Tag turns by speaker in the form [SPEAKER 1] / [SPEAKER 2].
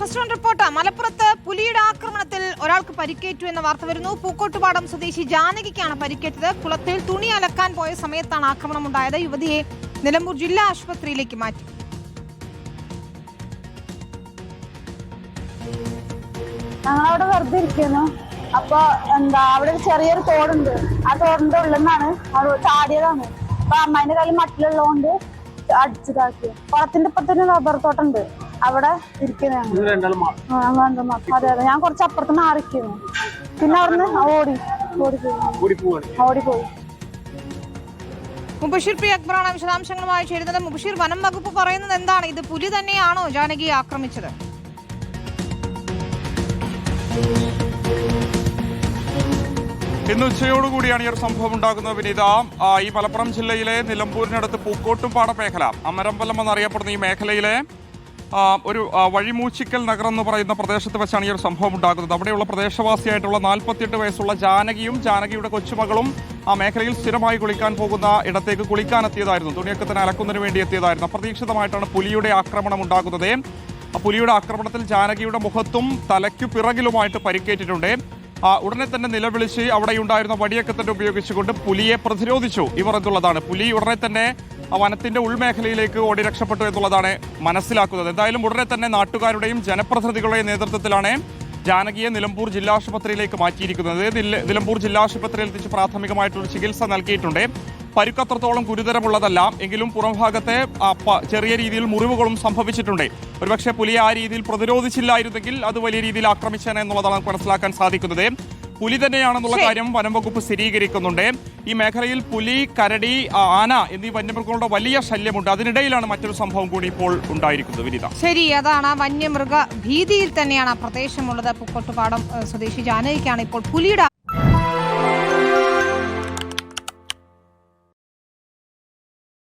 [SPEAKER 1] First report. മലപ്പുറത്ത് പുലിയുടെ ആക്രമണത്തിൽ ഒരാൾക്ക് പരിക്കേറ്റു എന്ന വാർത്ത വരുന്നു. പൂക്കോട്ടുപാടം സ്വദേശി ജാനകിക്കാണ് പരിക്കേറ്റത്. കുളത്തിൽ തുണി അലക്കാൻ പോയ സമയത്താണ് ആക്രമണം ഉണ്ടായത്. യുവതിയെ നിലമ്പൂർ ജില്ലാ ആശുപത്രിയിലേക്ക് മാറ്റി.
[SPEAKER 2] ഞങ്ങളവിടെ വെറുതെ ഇരിക്കുന്നു. അപ്പൊ അവിടെ ഒരു ചെറിയൊരു തോടുണ്ട്. ആ തോടിന്റെ ഉള്ളിൽ നിന്നാണ് അവൾ ചാടിയതാണ്. അപ്പൊ അമ്മേന്റെ കയ്യിൽ മട്ടിലുള്ളതുകൊണ്ട് അടിച്ചതാക്കി. കുളത്തിന്റെ ഇപ്പത്തിന് റബ്ബർ തോട്ടുണ്ട്. അവിടെ ഇരിക്കുന്നു. അതെ ഞാൻ കുറച്ച് അപ്പുറത്ത് മാറിക്കുന്നു. പിന്നെ അവിടുന്ന് ഓടിപ്പോയി.
[SPEAKER 1] മുബഷീർ പി അക്ബറാണ് വിശദാംശങ്ങളുമായി ചേരുന്നത്. മുബഷീർ, വനം വകുപ്പ് പറയുന്നത് എന്താണ്? ഇത് പുലി തന്നെയാണോ ജാനകിയെ ആക്രമിച്ചത്?
[SPEAKER 3] ഇന്ന് ഉച്ചയോടുകൂടിയാണ് ഈ ഒരു സംഭവം ഉണ്ടാകുന്നത്. വിനീത, ഈ മലപ്പുറം ജില്ലയിലെ നിലമ്പൂരിനടുത്ത് പൂക്കോട്ടുംപാട മേഖല, അമരമ്പലം എന്നറിയപ്പെടുന്ന ഈ മേഖലയിലെ ഒരു വഴിമൂച്ചിക്കൽ നഗരം എന്ന് പറയുന്ന പ്രദേശത്ത് വെച്ചാണ് ഈ ഒരു സംഭവം ഉണ്ടാകുന്നത്. അവിടെയുള്ള പ്രദേശവാസിയായിട്ടുള്ള 48 വയസ്സുള്ള ജാനകിയും ജാനകിയുടെ കൊച്ചുമകളും ആ മേഖലയിൽ സ്ഥിരമായി കുളിക്കാൻ പോകുന്ന ഇടത്തേക്ക് കുളിക്കാനെത്തിയതായിരുന്നു. തുണിയൊക്കെ തന്നെ അലക്കുന്നതിന് വേണ്ടി എത്തിയതായിരുന്നു. അപ്രതീക്ഷിതമായിട്ടാണ് പുലിയുടെ ആക്രമണം ഉണ്ടാകുന്നത്. പുലിയുടെ ആക്രമണത്തിൽ ജാനകിയുടെ മുഖത്തും തലയ്ക്കു പിറകിലുമായിട്ട് പരിക്കേറ്റിട്ടുണ്ട്. ഉടനെ തന്നെ നിലവിളിച്ച് അവിടെയുണ്ടായിരുന്ന വടിയൊക്കെ തന്നെ ഉപയോഗിച്ചുകൊണ്ട് പുലിയെ പ്രതിരോധിച്ചു ഇവർ എന്നുള്ളതാണ്. പുലി ഉടനെ തന്നെ വനത്തിന്റെ ഉൾമേഖലയിലേക്ക് ഓടി രക്ഷപ്പെട്ടു എന്നുള്ളതാണ് മനസ്സിലാക്കുന്നത്. എന്തായാലും ഉടനെ തന്നെ നാട്ടുകാരുടെയും ജനപ്രതിനിധികളുടെയും നേതൃത്വത്തിലാണ് ജാനകിയെ നിലമ്പൂർ ജില്ലാ ആശുപത്രിയിലേക്ക് മാറ്റിയിരിക്കുന്നത്. നിലമ്പൂർ ജില്ലാ ആശുപത്രിയിൽ എത്തിച്ച് പ്രാഥമികമായിട്ടൊരു ചികിത്സ നൽകിയിട്ടുണ്ട്. പരുക്കത്രത്തോളം ഗുരുതരമുള്ളതല്ല എങ്കിലും പുറംഭാഗത്തെ ചെറിയ രീതിയിൽ മുറിവുകളും സംഭവിച്ചിട്ടുണ്ട്. ഒരുപക്ഷെ പുലിയെ ആ രീതിയിൽ പ്രതിരോധിച്ചില്ലായിരുന്നെങ്കിൽ അത് വലിയ രീതിയിൽ ആക്രമിച്ചേനെ എന്നുള്ളതാണ് നമുക്ക് മനസ്സിലാക്കാൻ സാധിക്കുന്നത്. പുലി തന്നെയാണെന്നുള്ള കാര്യം വനം വകുപ്പ് സ്ഥിരീകരിക്കുന്നുണ്ട്. ഈ മേഖലയിൽ പുലി, കരടി, ആന എന്നീ വന്യമൃഗങ്ങളുടെ വലിയ ശല്യമുണ്ട്. അതിനിടയിലാണ് മറ്റൊരു സംഭവം കൂടി ഇപ്പോൾ ഉണ്ടായിരിക്കുന്നത്. വിനിത,
[SPEAKER 1] ശരി, അതാണ് വന്യമൃഗ ഭീതിയിൽ തന്നെയാണ് ആ പ്രദേശമുള്ളത്. പൂക്കോട്ടുപാടം സ്വദേശി ജാനകിക്കാണ് ഇപ്പോൾ പുലിയുടെ